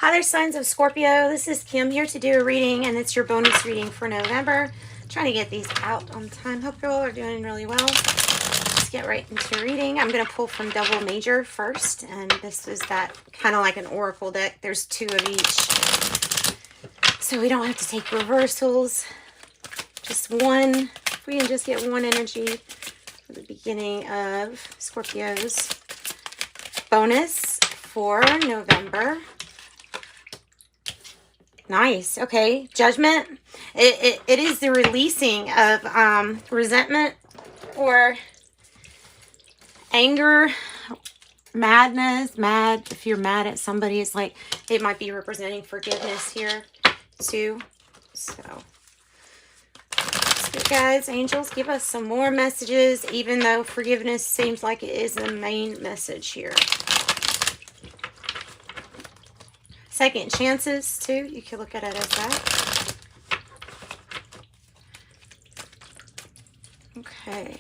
Hi there, signs of Scorpio. This is Kim here to do a reading, and it's your bonus reading for November. Trying to get these out on time. Hope you all are doing really well. Let's get right into reading. I'm going to pull from Double Major first, and this is that kind of like an oracle deck. There's two of each, so we don't have to take reversals. Just one. If we can just get one energy for the beginning of Scorpio's bonus for November. Nice. Okay. Judgment. It is the releasing of resentment or anger, madness. If you're mad at somebody, it's like it might be representing forgiveness here too. So, guys, angels, give us some more messages, even though forgiveness seems like it is the main message here. Second chances, too. You can look at it as that. Okay.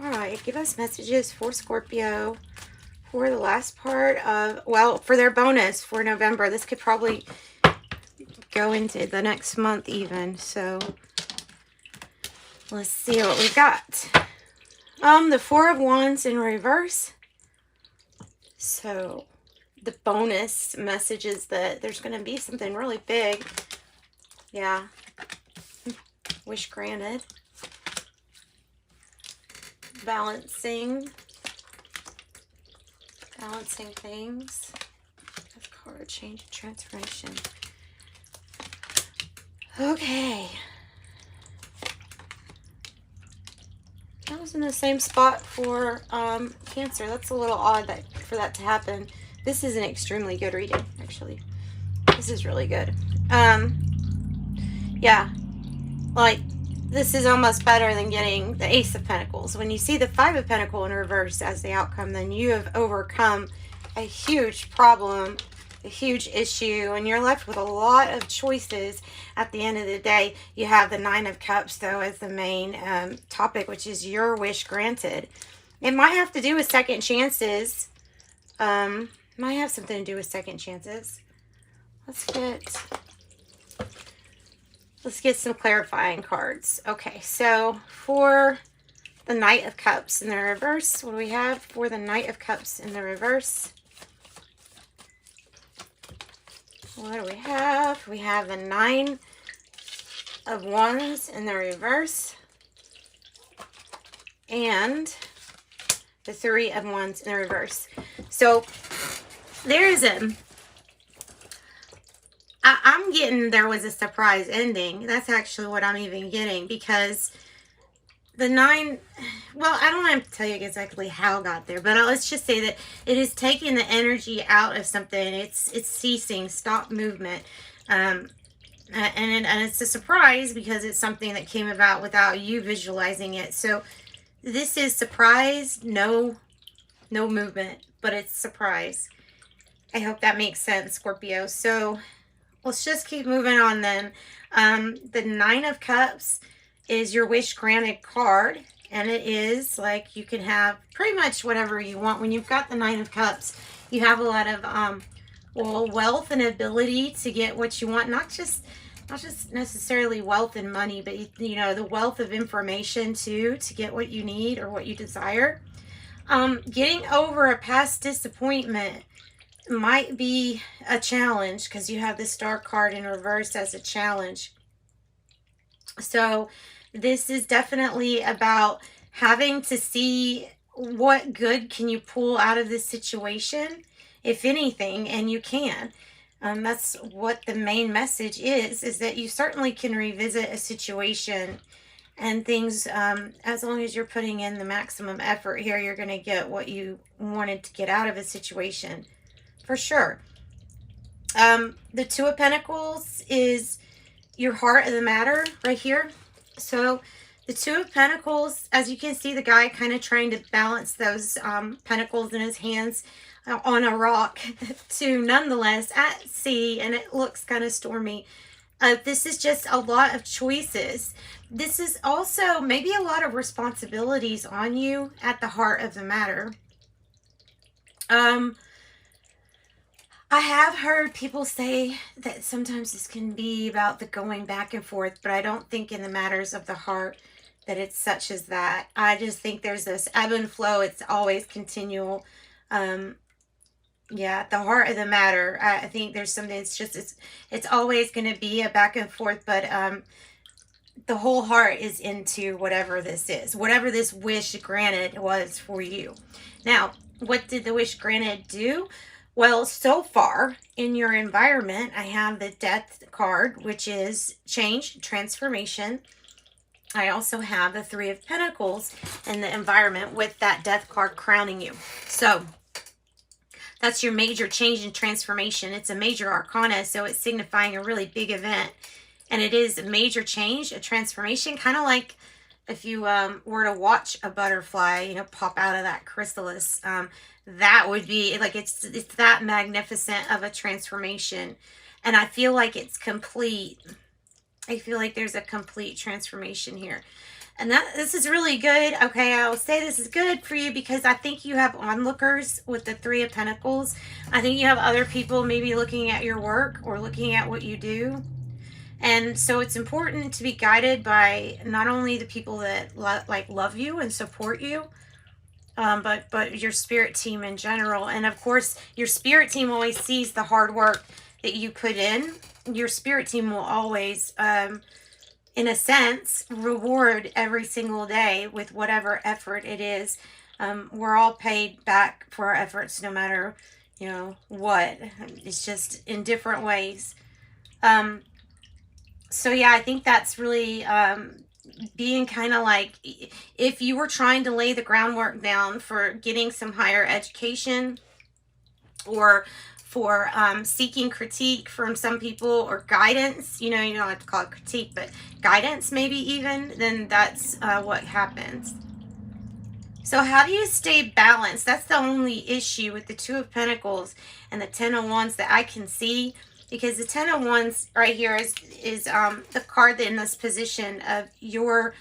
All right. Give us messages for Scorpio for the last part of, well, for their bonus for November. This could probably go into the next month even, so let's see what we've got. The Four of Wands in reverse. So the bonus message is that there's going to be something really big. Yeah. Wish granted. Balancing things. Death card, change and transformation. Okay. That was in the same spot for Cancer. That's a little odd for that to happen. This is an extremely good reading, actually. This is really good. Yeah. Like, this is almost better than getting the Ace of Pentacles. When you see the Five of Pentacles in reverse as the outcome, then you have overcome a huge problem, a huge issue, and you're left with a lot of choices. At the end of the day, you have the Nine of Cups, though, as the main topic, which is your wish granted. It might have to do with second chances. Might have something to do with second chances. Let's get some clarifying cards. Okay, so for the Knight of Cups in the reverse, what do we have for the Knight of Cups in the reverse? What do we have? We have the Nine of Wands in the reverse. And the Three of Wands in the reverse. So there is I'm getting there was a surprise ending. That's actually what I'm even getting, because the Nine, well, I don't have to tell you exactly how it got there, but let's just say that it is taking the energy out of something. It's ceasing, stop movement. And it's a surprise because it's something that came about without you visualizing it. So this is surprise, no movement, but it's surprise. I hope that makes sense, Scorpio. So let's just keep moving on then. The Nine of Cups is your wish granted card, and it is like you can have pretty much whatever you want. When you've got the Nine of Cups, you have a lot of wealth and ability to get what you want. Not just necessarily wealth and money, but you know, the wealth of information too, to get what you need or what you desire. Getting over a past disappointment might be a challenge, because you have the Star card in reverse as a challenge. So this is definitely about having to see what good can you pull out of this situation, if anything, and you can. That's what the main message is that you certainly can revisit a situation and things, as long as you're putting in the maximum effort here, you're going to get what you wanted to get out of a situation. For sure. The Two of Pentacles is your heart of the matter right here. So the Two of Pentacles, as you can see, the guy kind of trying to balance those pentacles in his hands on a rock to nonetheless at sea, and it looks kind of stormy. This is just a lot of choices. This is also maybe a lot of responsibilities on you at the heart of the matter. I have heard people say that sometimes this can be about the going back and forth, but I don't think in the matters of the heart that it's such as that. I just think there's this ebb and flow. It's always continual. Yeah, the heart of the matter. I think there's something. It's always going to be a back and forth, but the whole heart is into whatever this is, whatever this wish granted was for you. Now, what did the wish granted do? Well, so far in your environment, I have the Death card, which is change, transformation. I also have the Three of Pentacles in the environment with that Death card crowning you. So that's your major change and transformation. It's a major arcana, so it's signifying a really big event. And it is a major change, a transformation, kind of like if you were to watch a butterfly, you know, pop out of that chrysalis. That would be like, it's that magnificent of a transformation. And I feel like it's complete. I feel like there's a complete transformation here. And this is really good. Okay, I'll say this is good for you because I think you have onlookers with the Three of Pentacles. I think you have other people maybe looking at your work or looking at what you do. And so it's important to be guided by not only the people that love you and support you, but your spirit team in general. And of course, your spirit team always sees the hard work that you put in. Your spirit team will always, in a sense, reward every single day with whatever effort it is. We're all paid back for our efforts, no matter, you know, what. It's just in different ways. So yeah, I think that's really being kind of like, if you were trying to lay the groundwork down for getting some higher education, or for seeking critique from some people, or guidance, you know, you don't have to call it critique, but guidance maybe even, then that's what happens. So how do you stay balanced? That's the only issue with the Two of Pentacles and the Ten of Wands that I can see. Because the Ten of Wands right here is the card in this position of your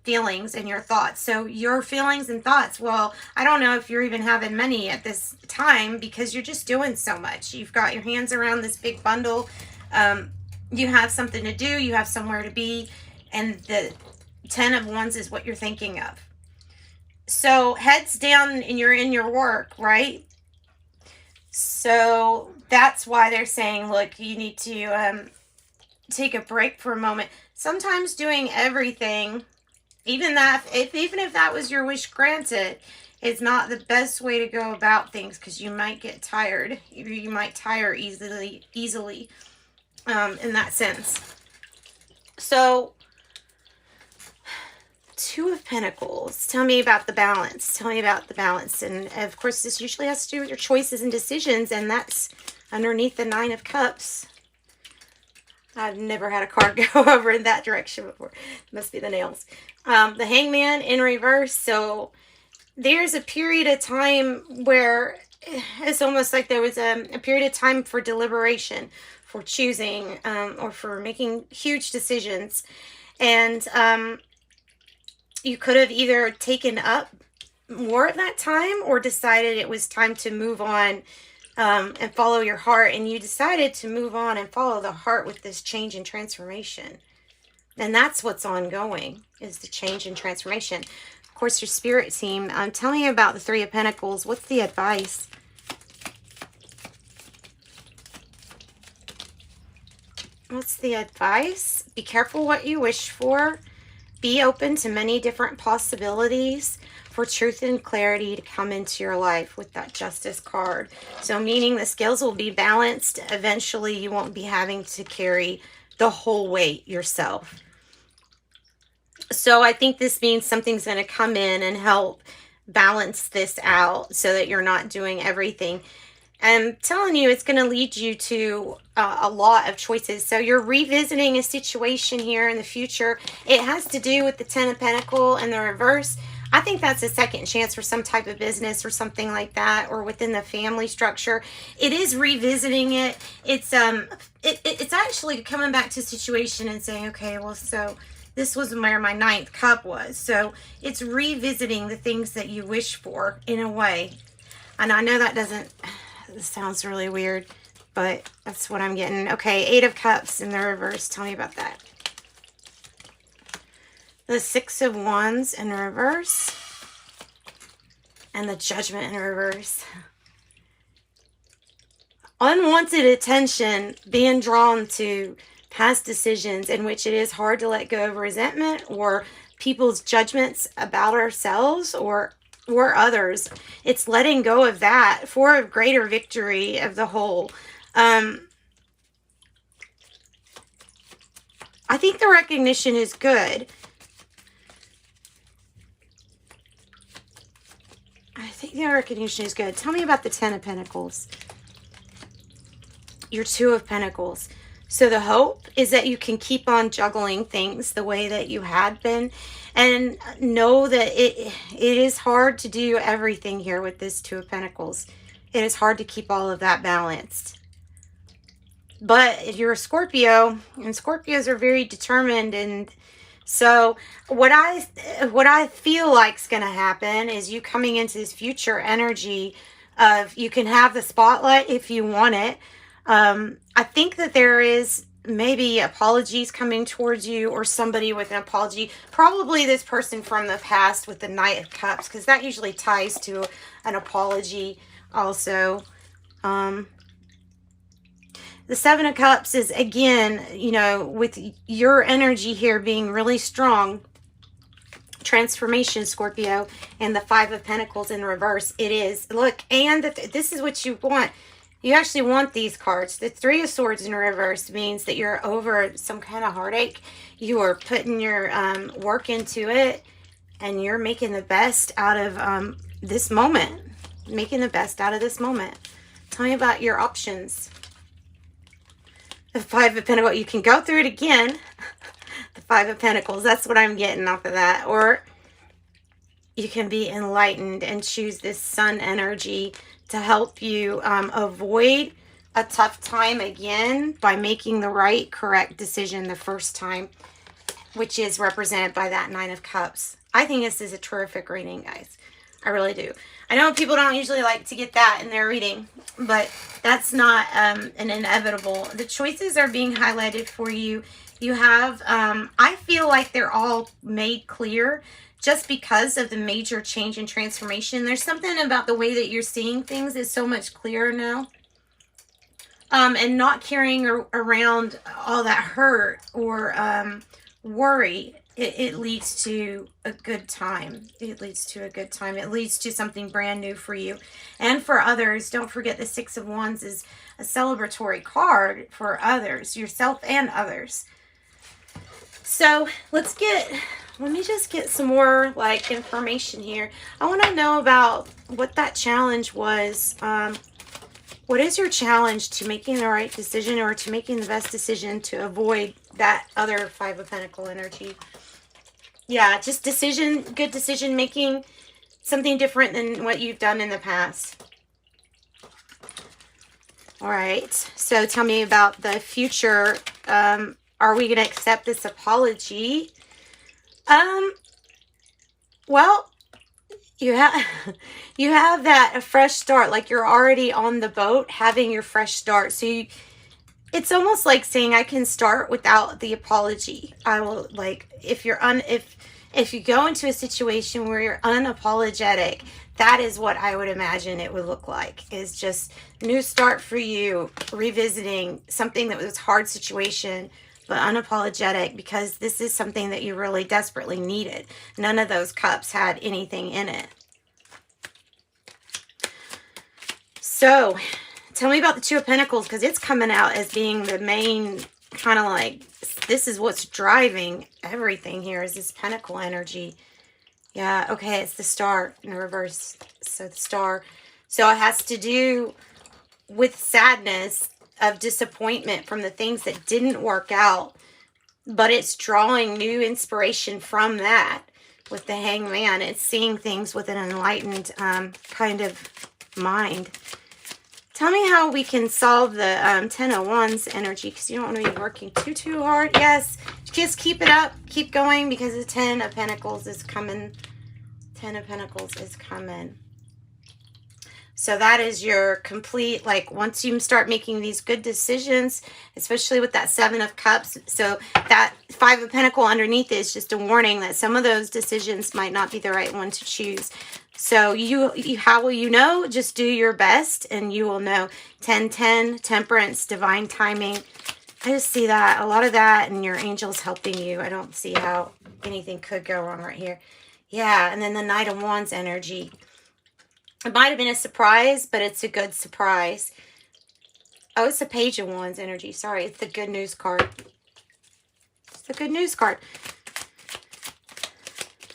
feelings and your thoughts. So your feelings and thoughts, well, I don't know if you're even having many at this time because you're just doing so much. You've got your hands around this big bundle. You have something to do. You have somewhere to be. And the Ten of Wands is what you're thinking of. So heads down and you're in your work, right? So that's why they're saying, look, you need to take a break for a moment. Sometimes doing everything, even if that was your wish granted, is not the best way to go about things, because you might get tired. You might tire easily in that sense. So Two of Pentacles. Tell me about the balance. Tell me about the balance. And of course, this usually has to do with your choices and decisions, and that's underneath the Nine of Cups. I've never had a card go over in that direction before. It must be the nails. The Hangman in reverse. So there's a period of time where it's almost like there was a period of time for deliberation, for choosing, or for making huge decisions. And you could have either taken up more of that time or decided it was time to move on and follow your heart. And you decided to move on and follow the heart with this change and transformation. And that's what's ongoing, is the change and transformation. Of course, your spirit team. Tell me about the Three of Pentacles. What's the advice? What's the advice? Be careful what you wish for. Be open to many different possibilities for truth and clarity to come into your life with that Justice card. So meaning the scales will be balanced. Eventually, you won't be having to carry the whole weight yourself. So I think this means something's going to come in and help balance this out so that you're not doing everything. I'm telling you, it's going to lead you to a lot of choices. So you're revisiting a situation here in the future. It has to do with the Ten of Pentacles and the reverse. I think that's a second chance for some type of business or something like that, or within the family structure. It is revisiting it. It's actually coming back to a situation and saying, okay, well, so this was where my 9th cup was. So it's revisiting the things that you wish for in a way. And I know that doesn't, this sounds really weird, but that's what I'm getting. Okay, 8 of Cups in the reverse. Tell me about that. The 6 of Wands in reverse. And the Judgment in reverse. Unwanted attention, being drawn to past decisions in which it is hard to let go of resentment or people's judgments about ourselves or others. It's letting go of that for a greater victory of the whole. I think the recognition is good. I think the recognition is good. Tell me about the 10 of Pentacles. Your 2 of Pentacles. So the hope is that you can keep on juggling things the way that you had been, and know that it is hard to do everything here with this 2 of Pentacles. It is hard to keep all of that balanced. But if you're a Scorpio, and Scorpios are very determined, and so what I feel like is going to happen is you coming into this future energy of, you can have the spotlight if you want it. I think that there is maybe apologies coming towards you, or somebody with an apology. Probably this person from the past with the Knight of Cups, because that usually ties to an apology also. The 7 of Cups is, again, you know, with your energy here being really strong, transformation, Scorpio, and the 5 of Pentacles in reverse. It is, look, and this is what you want. You actually want these cards. The 3 of Swords in reverse means that you're over some kind of heartache. You are putting your work into it, and you're making the best out of this moment. Making the best out of this moment. Tell me about your options. The 5 of Pentacles. You can go through it again. The 5 of Pentacles. That's what I'm getting off of that. Or you can be enlightened and choose this Sun energy to help you avoid a tough time again by making the right, correct decision the first time, which is represented by that 9 of Cups. I think this is a terrific reading, guys. I really do. I know people don't usually like to get that in their reading, but that's not an inevitable. The choices are being highlighted for you. You have, I feel like they're all made clear just because of the major change and transformation. There's something about the way that you're seeing things is so much clearer now. And not carrying around all that hurt or worry. It leads to a good time. It leads to a good time. It leads to something brand new for you. And for others, don't forget the 6 of Wands is a celebratory card for others, yourself and others. So let me just get some more like information here. I want to know about what that challenge was. What is your challenge to making the right decision, or to making the best decision to avoid that other 5 of Pentacles energy? Yeah, just good decision making, something different than what you've done in the past. All right, so tell me about the future. Are we going to accept this apology? Well, you have that a fresh start, like you're already on the boat having your fresh start. So it's almost like saying, I can start without the apology. I will, like, if you go into a situation where you're unapologetic, that is what I would imagine it would look like, is just new start for you, revisiting something that was a hard situation, but unapologetic, because this is something that you really desperately needed. None of those cups had anything in it. So tell me about the 2 of Pentacles, because it's coming out as being the main kind of like, this is what's driving everything here, is this Pentacle energy. Yeah, okay, it's the Star in reverse. So the Star. So it has to do with sadness of disappointment from the things that didn't work out, but it's drawing new inspiration from that. with the Hangman. It's seeing things with an enlightened kind of mind. Tell me how we can solve the 10 of Wands energy, because you don't want to be working too hard. Yes, just keep it up. Keep going, because the 10 of Pentacles is coming. 10 of Pentacles is coming. So that is your complete, like, once you start making these good decisions, especially with that 7 of Cups. So that 5 of Pentacles underneath is just a warning that some of those decisions might not be the right one to choose. So how will you know? Just do your best and you will know. 10-10, temperance, divine timing. I just see that, a lot of that, and your angels helping you. I don't see how anything could go wrong right here. Yeah, and then the Knight of Wands energy. It might have been a surprise, but it's a good surprise. Oh, it's the Page of Wands energy. Sorry, it's the good news card. It's the good news card.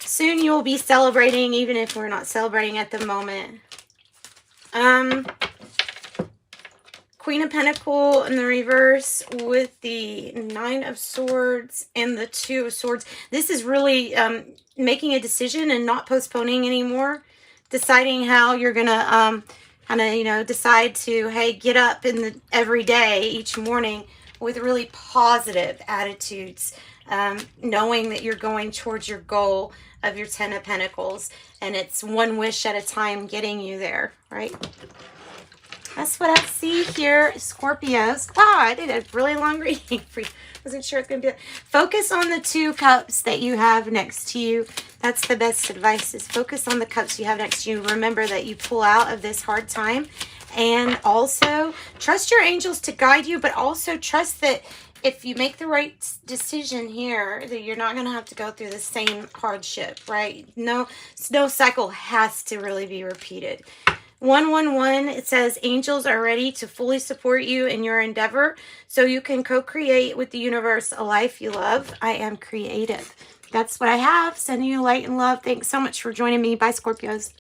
Soon you will be celebrating, even if we're not celebrating at the moment. Queen of Pentacles in the reverse with the 9 of Swords and the 2 of Swords. This is really making a decision and not postponing anymore. Deciding how you're going to kind of, you know, decide to, hey, get up every day, each morning with really positive attitudes. Knowing that you're going towards your goal of your 10 of Pentacles. And it's one wish at a time getting you there, right? That's what I see here, Scorpios. Wow, I did a really long reading for you. Wasn't sure it's going to be. Focus on the 2 cups that you have next to you. That's the best advice, is focus on the cups you have next to you. Remember that you pull out of this hard time. And also trust your angels to guide you, but also trust that if you make the right decision here, that you're not going to have to go through the same hardship, right? No cycle has to really be repeated. 111, it says angels are ready to fully support you in your endeavor so you can co-create with the universe a life you love. I am creative. That's what I have. Sending you light and love. Thanks so much for joining me. Bye, Scorpios.